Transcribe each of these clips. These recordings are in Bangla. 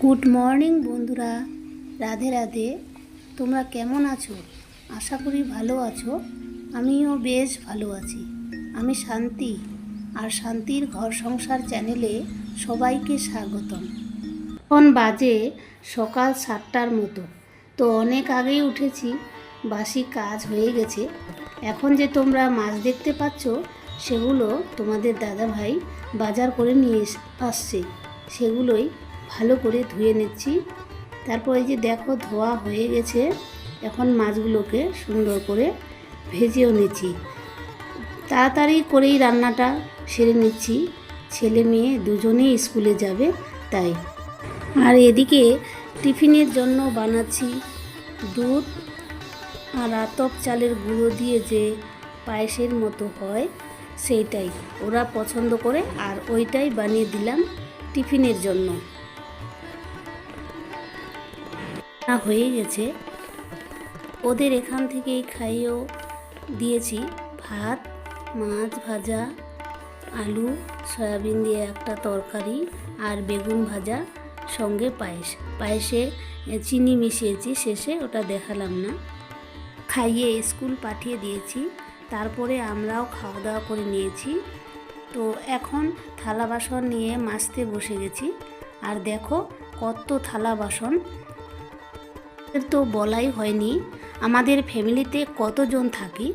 গুড মর্নিং বন্ধুরা, রাধে রাধে। তোমরা কেমন আছো? আশা করি ভালো আছো। আমিও বেশ ভালো আছি। আমি শান্তি, আর শান্তির ঘর সংসার চ্যানেলে সবাইকে স্বাগতম। এখন বাজে সকাল 7টার মতো। তো অনেক আগেই উঠেছি, বাসি কাজ হয়ে গেছে। এখন যে তোমরা মাছ দেখতে পাচ্ছ, সেগুলো তোমাদের দাদাভাই বাজার করে নিয়ে আসছে। সেগুলোই ভালো করে ধুয়ে নিচ্ছি। তারপর এই যে দেখো, ধোয়া হয়ে গেছে। এখন মাছগুলোকে সুন্দর করে ভেজেও নিচ্ছি। তাড়াতাড়ি করেই রান্নাটা সেরে নিচ্ছি। ছেলে মেয়ে দুজনেই স্কুলে যাবে তাই। আর এদিকে টিফিনের জন্য বানাচ্ছি দুধ আর আতপ চালের গুঁড়ো দিয়ে যে পায়েসের মতো হয় সেইটাই ওরা পছন্দ করে, আর ওইটাই বানিয়ে দিলাম টিফিনের জন্য। হয়ে গেছে, ওদের এখান থেকেই খাইয়েও দিয়েছি। ভাত, মাছ ভাজা, আলু সয়াবিন দিয়ে একটা তরকারি, আর বেগুন ভাজা, সঙ্গে পায়েসে চিনি মিশিয়েছি, শেষে ওটা দেখালাম না। খাইয়ে স্কুল পাঠিয়ে দিয়েছি। তারপরে আমরাও খাওয়া দাওয়া করে নিয়েছি। তো এখন থালা বাসন নিয়ে মাজতে বসে গেছি। আর দেখো কত থালা বাসন। তো বলাই হয়নি আমাদের ফ্যামিলিতে কতজন থাকি।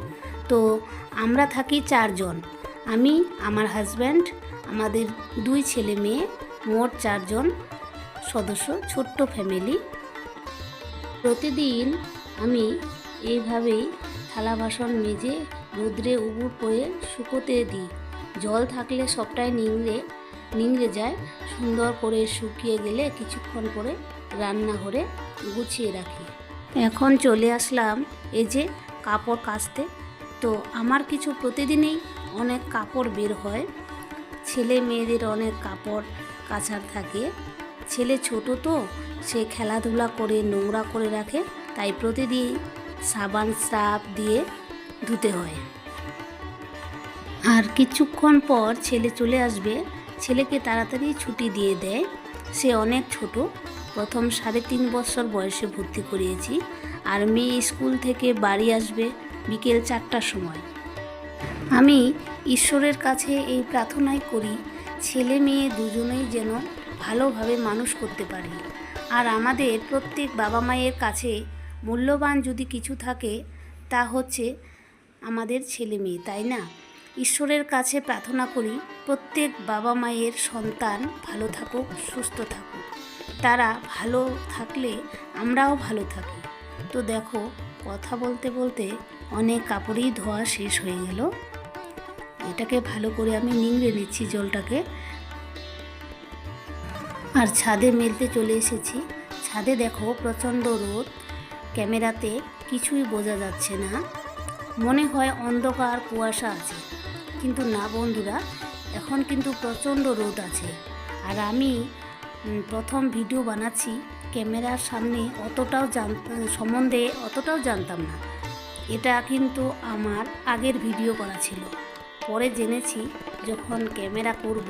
তো আমরা থাকি 4 জন, আমি, আমার হাজব্যান্ড, আমাদের 2 ছেলে মেয়ে, মোট 4 জন সদস্য, ছোট্ট ফ্যামিলি। প্রতিদিন আমি এইভাবেই থালা বাসন মেজে রোদ্রে উবুড় করে শুকোতে দিই। জল থাকলে সবটাই নিংড়ে যায়। সুন্দর করে শুকিয়ে গেলে কিছুক্ষণ পরে রান্নাঘরে গুছিয়ে রাখি। এখন চলে আসলাম এই যে কাপড় কাচতে। তো আমার কিছু প্রতিদিনই অনেক কাপড় বের হয়। ছেলে মেয়েদের অনেক কাপড় কাচার থাকে। ছেলে ছোট, তো সে খেলাধুলা করে নোংরা করে রাখে, তাই প্রতিদিন সাবান সার্ফ দিয়ে ধুতে হয়। আর কিছুক্ষণ পর ছেলে চলে আসবে। ছেলেকে তাড়াতাড়ি ছুটি দিয়ে দেয়। সে অনেক ছোট, প্রথম 3.5 বছর বয়সে ভর্তি করিয়েছি। আর মেয়ে স্কুল থেকে বাড়ি আসবে বিকেল 4টার সময়। আমি ঈশ্বরের কাছে এই প্রার্থনাই করি, ছেলে মেয়ে দুজনেই যেন ভালোভাবে মানুষ করতে পারি। আর আমাদের প্রত্যেক বাবা মায়ের কাছে মূল্যবান যদি কিছু থাকে, তা হচ্ছে আমাদের ছেলে মেয়ে, তাই না? ঈশ্বরের কাছে প্রার্থনা করি প্রত্যেক বাবা মায়ের সন্তান ভালো থাকুক, সুস্থ থাকুক। তারা ভালো থাকলে আমরাও ভালো থাকি। তো দেখো, কথা বলতে বলতে অনেক কাপড়ই ধোয়া শেষ হয়ে গেল। এটাকে ভালো করে আমি নিংড়ে নিচ্ছি জলটাকে। আর ছাদে মেলতে চলে এসেছি। ছাদে দেখো প্রচণ্ড রোদ, ক্যামেরাতে কিছুই বোঝা যাচ্ছে না, মনে হয় অন্ধকার কুয়াশা আছে, কিন্তু না বন্ধুরা, এখন কিন্তু প্রচণ্ড রোদ আছে। আর আমি প্রথম ভিডিও বানাচ্ছি, ক্যামেরার সামনে সম্বন্ধে অতটাও জানতাম না। এটা কিন্তু আমার আগের ভিডিও করা ছিল। পরে জেনেছি যখন ক্যামেরা করব,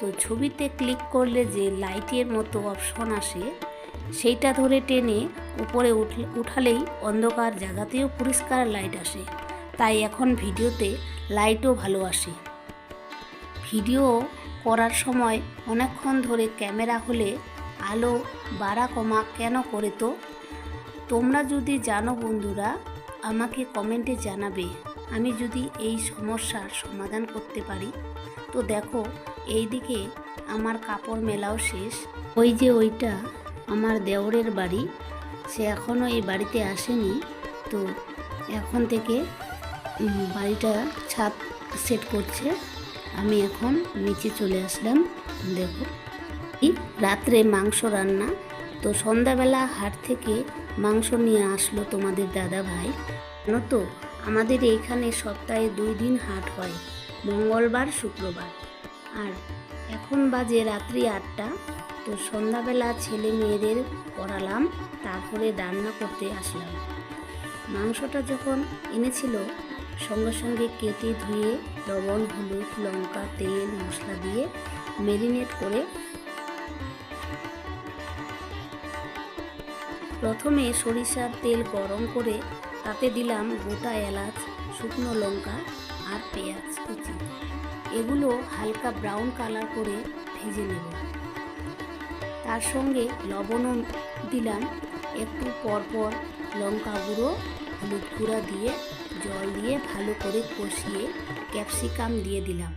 তো ছবিতে ক্লিক করলে যে লাইটের মতো অপশন আসে, সেইটা ধরে টেনে উপরে উঠালেই অন্ধকার জায়গাতেও পরিষ্কার লাইট আসে। তাই এখন ভিডিওতে লাইটও ভালো আসে। ভিডিও করার সময় অনেকক্ষণ ধরে ক্যামেরা হলে আলো বাড়া কমা কেন করে? তো তোমরা যদি জানো বন্ধুরা, আমাকে কমেন্টে জানাবে। আমি যদি এই সমস্যার সমাধান করতে পারি। তো দেখো, এই দিকে আমার কাপড় মেলাও শেষ। ওই যে ওইটা আমার দেওরের বাড়ি, সে এখনও এই বাড়িতে আসেনি। তো এখন থেকে বাড়িটা ছাদ সেট করছে। আমি এখন নিচে চলে আসলাম। দেখো, রাত্রে মাংস রান্না। তো সন্ধ্যাবেলা হাট থেকে মাংস নিয়ে আসলো তোমাদের দাদা ভাই। জানো তো, আমাদের এইখানে সপ্তাহে 2 দিন হাট হয়, মঙ্গলবার শুক্রবার। আর এখন বাজে রাত্রি 8টা। তো সন্ধ্যাবেলা ছেলে মেয়েদের পড়ালাম, তারপরে রান্না করতে আসলাম। মাংসটা যখন এনেছিল, সঙ্গে সঙ্গে কেটে ধুয়ে লবণ, হলুদ, লঙ্কা, তেল, মশলা দিয়ে ম্যারিনেট করে প্রথমে সরিষার তেল গরম করে তাতে দিলাম গোটা এলাচ, শুকনো লঙ্কা আর পেঁয়াজ কুচি। এগুলো হালকা ব্রাউন কালার করে ভেজে নেব। তার সঙ্গে লবণও দিলাম, একটু পরপর লঙ্কা গুঁড়ো, হলুদ গুঁড়া দিয়ে জল দিয়ে ভালো করে কষিয়ে ক্যাপসিকাম দিয়ে দিলাম।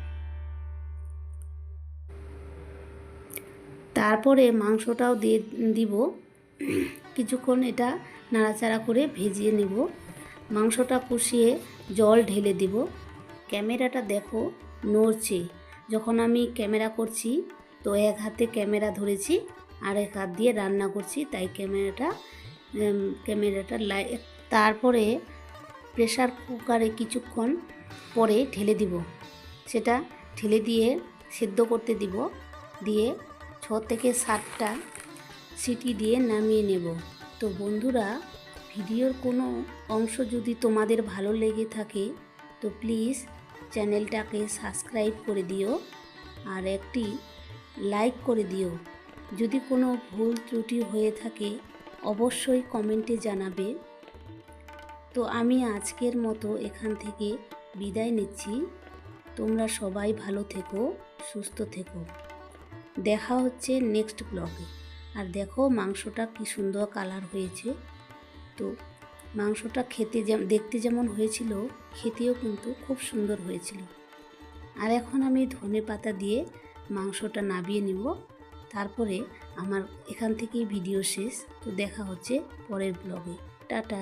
তারপরে মাংসটাও দিয়ে দিব। কিছুক্ষণ এটা নাড়াচাড়া করে ভেজিয়ে নেব। মাংসটা কষিয়ে জল ঢেলে দিব। ক্যামেরাটা দেখো নড়ছে। যখন আমি ক্যামেরা করছি তো এক হাতে ক্যামেরা ধরেছি আর এক হাত দিয়ে রান্না করছি, তাই ক্যামেরাটা তারপরে প্রেসার কুকারে কিছুক্ষণ পরে ঢেলে দিব। সেটা ঢেলে দিয়ে সেদ্ধ করতে দিব। দিয়ে 6 থেকে 7টা সিটি দিয়ে নামিয়ে নেব। তো বন্ধুরা, ভিডিওর কোনো অংশ যদি তোমাদের ভালো লেগে থাকে তো প্লিজ চ্যানেলটাকে সাবস্ক্রাইব করে দিও আর একটি লাইক করে দিও। যদি কোনো ভুল ত্রুটি হয়ে থাকে অবশ্যই কমেন্টে জানাবে। তো আমি আজকের মতো এখান থেকে বিদায় নিচ্ছি। তোমরা সবাই ভালো থেকো, সুস্থ থেকো। দেখা হচ্ছে নেক্সট ব্লগে। আর দেখো মাংসটা কি সুন্দর কালার হয়েছে। তো মাংসটা দেখতে যেমন হয়েছিল, খেতেও কিন্তু খুব সুন্দর হয়েছিল। আর এখন আমি ধনেপাতা দিয়ে মাংসটা নামিয়ে নিব। তারপরে আমার এখান থেকেই ভিডিও শেষ। তো দেখা হচ্ছে পরের ব্লগে। টাটা।